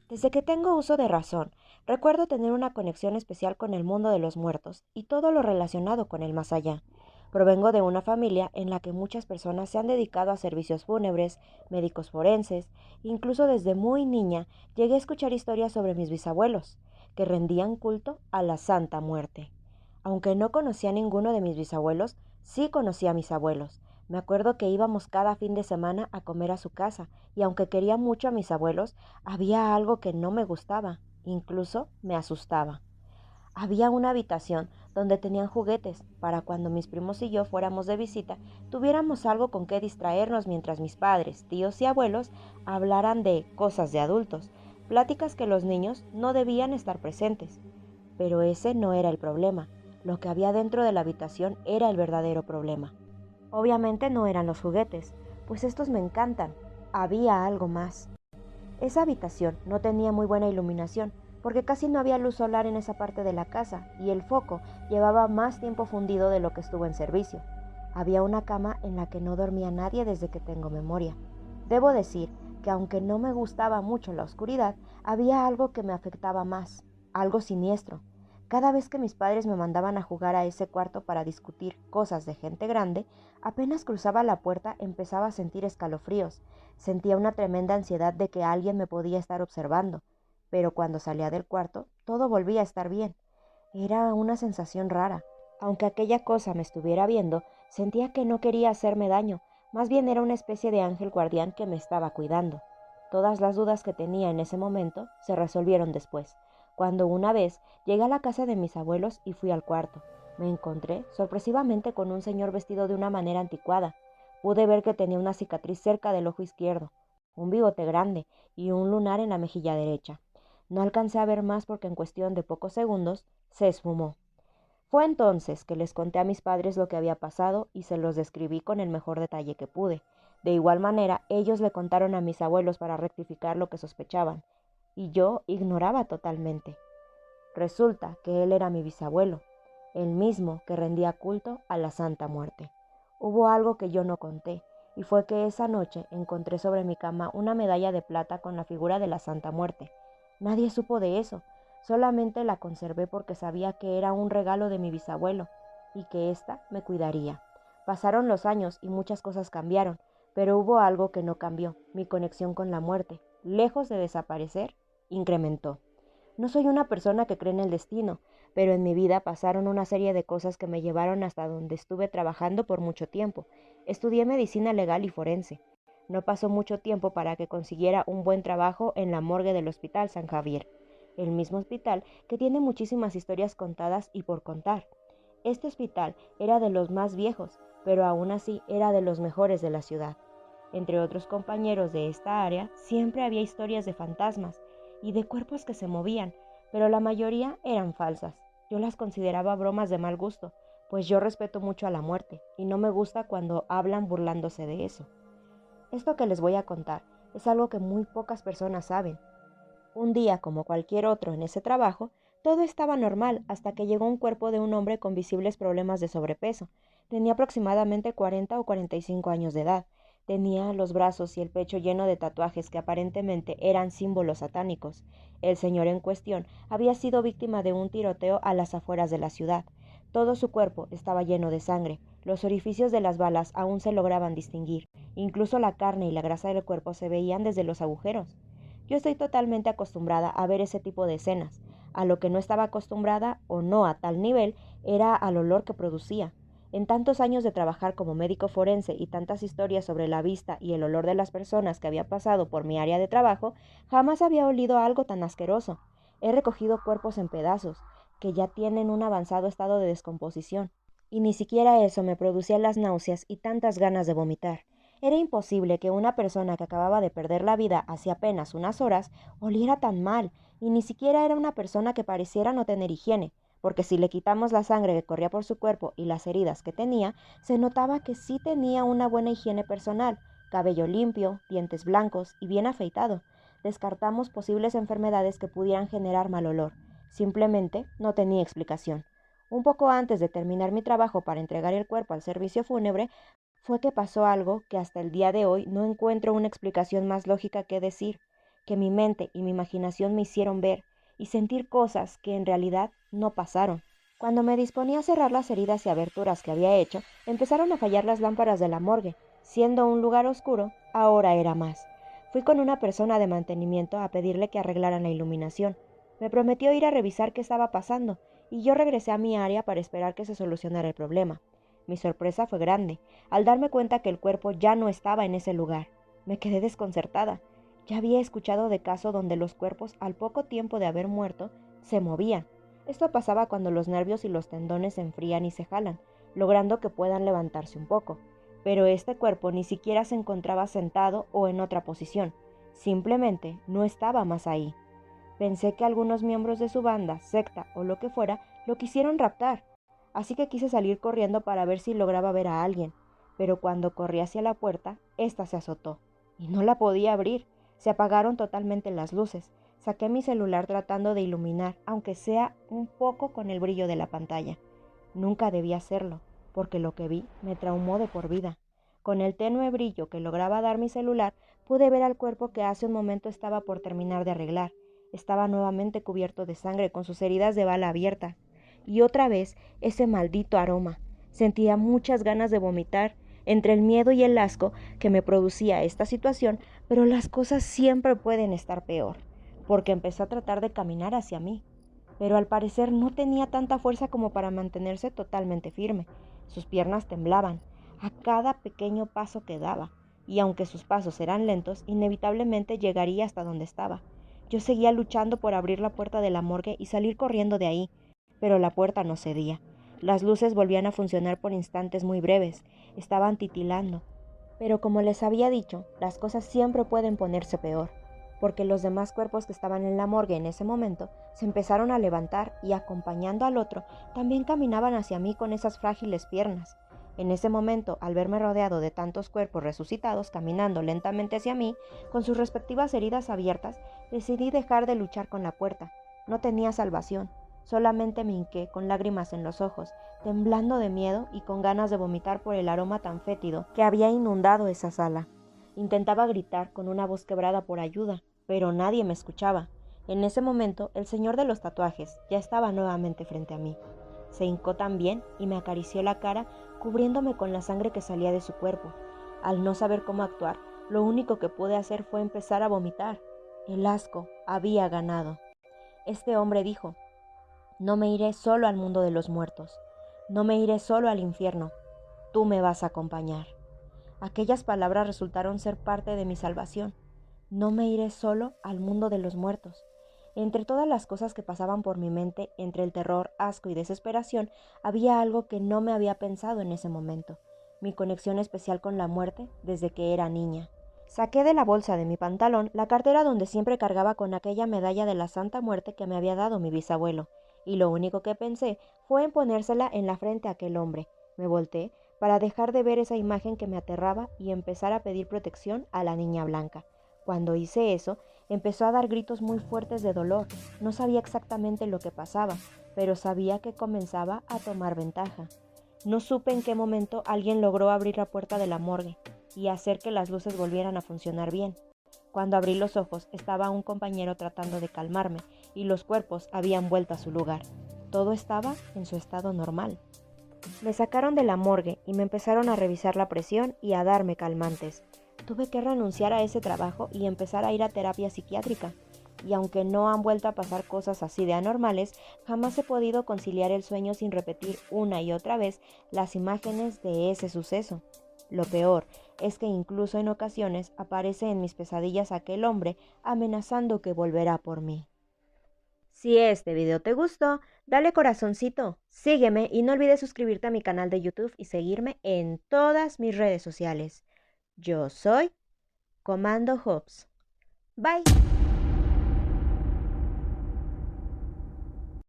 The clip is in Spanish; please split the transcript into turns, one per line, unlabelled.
Desde que tengo uso de razón, recuerdo tener una conexión especial con el mundo de los muertos y todo lo relacionado con el más allá. Provengo de una familia en la que muchas personas se han dedicado a servicios fúnebres, médicos forenses, incluso desde muy niña llegué a escuchar historias sobre mis bisabuelos, que rendían culto a la Santa Muerte. Aunque no conocía a ninguno de mis bisabuelos, sí conocía a mis abuelos. Me acuerdo que íbamos cada fin de semana a comer a su casa, y aunque quería mucho a mis abuelos, había algo que no me gustaba, incluso me asustaba. Había una habitación donde tenían juguetes para cuando mis primos y yo fuéramos de visita, tuviéramos algo con qué distraernos mientras mis padres, tíos y abuelos hablaran de cosas de adultos, pláticas que los niños no debían estar presentes. Pero ese no era el problema. Lo que había dentro de la habitación era el verdadero problema. Obviamente no eran los juguetes, pues estos me encantan. Había algo más. Esa habitación no tenía muy buena iluminación, porque casi no había luz solar en esa parte de la casa, y el foco llevaba más tiempo fundido de lo que estuvo en servicio. Había una cama en la que no dormía nadie desde que tengo memoria. Debo decir que aunque no me gustaba mucho la oscuridad, había algo que me afectaba más, algo siniestro. Cada vez que mis padres me mandaban a jugar a ese cuarto para discutir cosas de gente grande, apenas cruzaba la puerta empezaba a sentir escalofríos. Sentía una tremenda ansiedad de que alguien me podía estar observando, pero cuando salía del cuarto, todo volvía a estar bien. Era una sensación rara. Aunque aquella cosa me estuviera viendo, sentía que no quería hacerme daño, más bien era una especie de ángel guardián que me estaba cuidando. Todas las dudas que tenía en ese momento se resolvieron después, cuando una vez llegué a la casa de mis abuelos y fui al cuarto. Me encontré sorpresivamente con un señor vestido de una manera anticuada. Pude ver que tenía una cicatriz cerca del ojo izquierdo, un bigote grande y un lunar en la mejilla derecha. No alcancé a ver más porque en cuestión de pocos segundos se esfumó. Fue entonces que les conté a mis padres lo que había pasado y se los describí con el mejor detalle que pude. De igual manera, ellos le contaron a mis abuelos para rectificar lo que sospechaban, y yo ignoraba totalmente. Resulta que él era mi bisabuelo, el mismo que rendía culto a la Santa Muerte. Hubo algo que yo no conté, y fue que esa noche encontré sobre mi cama una medalla de plata con la figura de la Santa Muerte. Nadie supo de eso, solamente la conservé porque sabía que era un regalo de mi bisabuelo, y que ésta me cuidaría. Pasaron los años y muchas cosas cambiaron, pero hubo algo que no cambió, mi conexión con la muerte, lejos de desaparecer, incrementó. No soy una persona que cree en el destino, pero en mi vida pasaron una serie de cosas que me llevaron hasta donde estuve trabajando por mucho tiempo. Estudié medicina legal y forense. No pasó mucho tiempo para que consiguiera un buen trabajo en la morgue del Hospital San Javier, el mismo hospital que tiene muchísimas historias contadas y por contar. Este hospital era de los más viejos, pero aún así era de los mejores de la ciudad. Entre otros compañeros de esta área siempre había historias de fantasmas y de cuerpos que se movían, pero la mayoría eran falsas. Yo las consideraba bromas de mal gusto, pues yo respeto mucho a la muerte y no me gusta cuando hablan burlándose de eso. Esto que les voy a contar es algo que muy pocas personas saben. Un día, como cualquier otro en ese trabajo, todo estaba normal hasta que llegó un cuerpo de un hombre con visibles problemas de sobrepeso. Tenía aproximadamente 40 o 45 años de edad. Tenía los brazos y el pecho lleno de tatuajes que aparentemente eran símbolos satánicos. El señor en cuestión había sido víctima de un tiroteo a las afueras de la ciudad. Todo su cuerpo estaba lleno de sangre. Los orificios de las balas aún se lograban distinguir. Incluso la carne y la grasa del cuerpo se veían desde los agujeros. Yo estoy totalmente acostumbrada a ver ese tipo de escenas. A lo que no estaba acostumbrada, o no a tal nivel, era al olor que producía. En tantos años de trabajar como médico forense y tantas historias sobre la vista y el olor de las personas que había pasado por mi área de trabajo, jamás había olido algo tan asqueroso. He recogido cuerpos en pedazos, que ya tienen un avanzado estado de descomposición, y ni siquiera eso me producía las náuseas y tantas ganas de vomitar. Era imposible que una persona que acababa de perder la vida hace apenas unas horas oliera tan mal, y ni siquiera era una persona que pareciera no tener higiene, porque si le quitamos la sangre que corría por su cuerpo y las heridas que tenía, se notaba que sí tenía una buena higiene personal, cabello limpio, dientes blancos y bien afeitado. Descartamos posibles enfermedades que pudieran generar mal olor. Simplemente no tenía explicación. Un poco antes de terminar mi trabajo para entregar el cuerpo al servicio fúnebre, fue que pasó algo que hasta el día de hoy no encuentro una explicación más lógica que decir. que mi mente y mi imaginación me hicieron ver y sentir cosas que en realidad no pasaron. Cuando me disponía a cerrar las heridas y aberturas que había hecho, empezaron a fallar las lámparas de la morgue. Siendo un lugar oscuro, ahora era más. Fui con una persona de mantenimiento a pedirle que arreglaran la iluminación. Me prometió ir a revisar qué estaba pasando, y yo regresé a mi área para esperar que se solucionara el problema. Mi sorpresa fue grande, al darme cuenta que el cuerpo ya no estaba en ese lugar. Me quedé desconcertada. Ya había escuchado de casos donde los cuerpos, al poco tiempo de haber muerto, se movían. Esto pasaba cuando los nervios y los tendones se enfrían y se jalan, logrando que puedan levantarse un poco. Pero este cuerpo ni siquiera se encontraba sentado o en otra posición. Simplemente no estaba más ahí. Pensé que algunos miembros de su banda, secta o lo que fuera, lo quisieron raptar. Así que quise salir corriendo para ver si lograba ver a alguien. Pero cuando corrí hacia la puerta, ésta se azotó. Y no la podía abrir. Se apagaron totalmente las luces. Saqué mi celular tratando de iluminar, aunque sea un poco con el brillo de la pantalla. Nunca debí hacerlo, porque lo que vi me traumó de por vida. Con el tenue brillo que lograba dar mi celular, pude ver al cuerpo que hace un momento estaba por terminar de arreglar. Estaba nuevamente cubierto de sangre, con sus heridas de bala abiertas. Y otra vez ese maldito aroma. Sentía muchas ganas de vomitar, entre el miedo y el asco que me producía esta situación, pero las cosas siempre pueden estar peor, porque empezó a tratar de caminar hacia mí, pero al parecer no tenía tanta fuerza como para mantenerse totalmente firme. Sus piernas temblaban a cada pequeño paso que daba, y aunque sus pasos eran lentos, inevitablemente llegaría hasta donde estaba. Yo seguía luchando por abrir la puerta de la morgue y salir corriendo de ahí, pero la puerta no cedía. Las luces volvían a funcionar por instantes muy breves, estaban titilando. Pero como les había dicho, las cosas siempre pueden ponerse peor, porque los demás cuerpos que estaban en la morgue en ese momento se empezaron a levantar y, acompañando al otro, también caminaban hacia mí con esas frágiles piernas. En ese momento, al verme rodeado de tantos cuerpos resucitados caminando lentamente hacia mí, con sus respectivas heridas abiertas, decidí dejar de luchar con la puerta. No tenía salvación. Solamente me hinqué con lágrimas en los ojos, temblando de miedo y con ganas de vomitar por el aroma tan fétido que había inundado esa sala. Intentaba gritar con una voz quebrada por ayuda, pero nadie me escuchaba. En ese momento, el señor de los tatuajes ya estaba nuevamente frente a mí. Se hincó también y me acarició la cara, cubriéndome con la sangre que salía de su cuerpo. Al no saber cómo actuar, lo único que pude hacer fue empezar a vomitar. El asco había ganado. Este hombre dijo: no me iré solo al mundo de los muertos. No me iré solo al infierno. Tú me vas a acompañar. Aquellas palabras resultaron ser parte de mi salvación. No me iré solo al mundo de los muertos. Entre todas las cosas que pasaban por mi mente, entre el terror, asco y desesperación, había algo que no me había pensado en ese momento: mi conexión especial con la muerte desde que era niña. Saqué de la bolsa de mi pantalón la cartera donde siempre cargaba con aquella medalla de la Santa Muerte que me había dado mi bisabuelo, y lo único que pensé fue en ponérsela en la frente a aquel hombre. Me volteé para dejar de ver esa imagen que me aterraba y empezar a pedir protección a la niña blanca. Cuando hice eso, empezó a dar gritos muy fuertes de dolor. No sabía exactamente lo que pasaba, pero sabía que comenzaba a tomar ventaja. No supe en qué momento alguien logró abrir la puerta de la morgue y hacer que las luces volvieran a funcionar bien. Cuando abrí los ojos, estaba un compañero tratando de calmarme y los cuerpos habían vuelto a su lugar. Todo estaba en su estado normal. Me sacaron de la morgue y me empezaron a revisar la presión y a darme calmantes. Tuve que renunciar a ese trabajo y empezar a ir a terapia psiquiátrica. Y aunque no han vuelto a pasar cosas así de anormales, jamás he podido conciliar el sueño sin repetir una y otra vez las imágenes de ese suceso. Lo peor es que incluso en ocasiones aparece en mis pesadillas aquel hombre amenazando que volverá por mí. Si este video te gustó, dale corazoncito, sígueme y no olvides suscribirte a mi canal de YouTube y seguirme en todas mis redes sociales. Yo soy Comando Hobbs. Bye.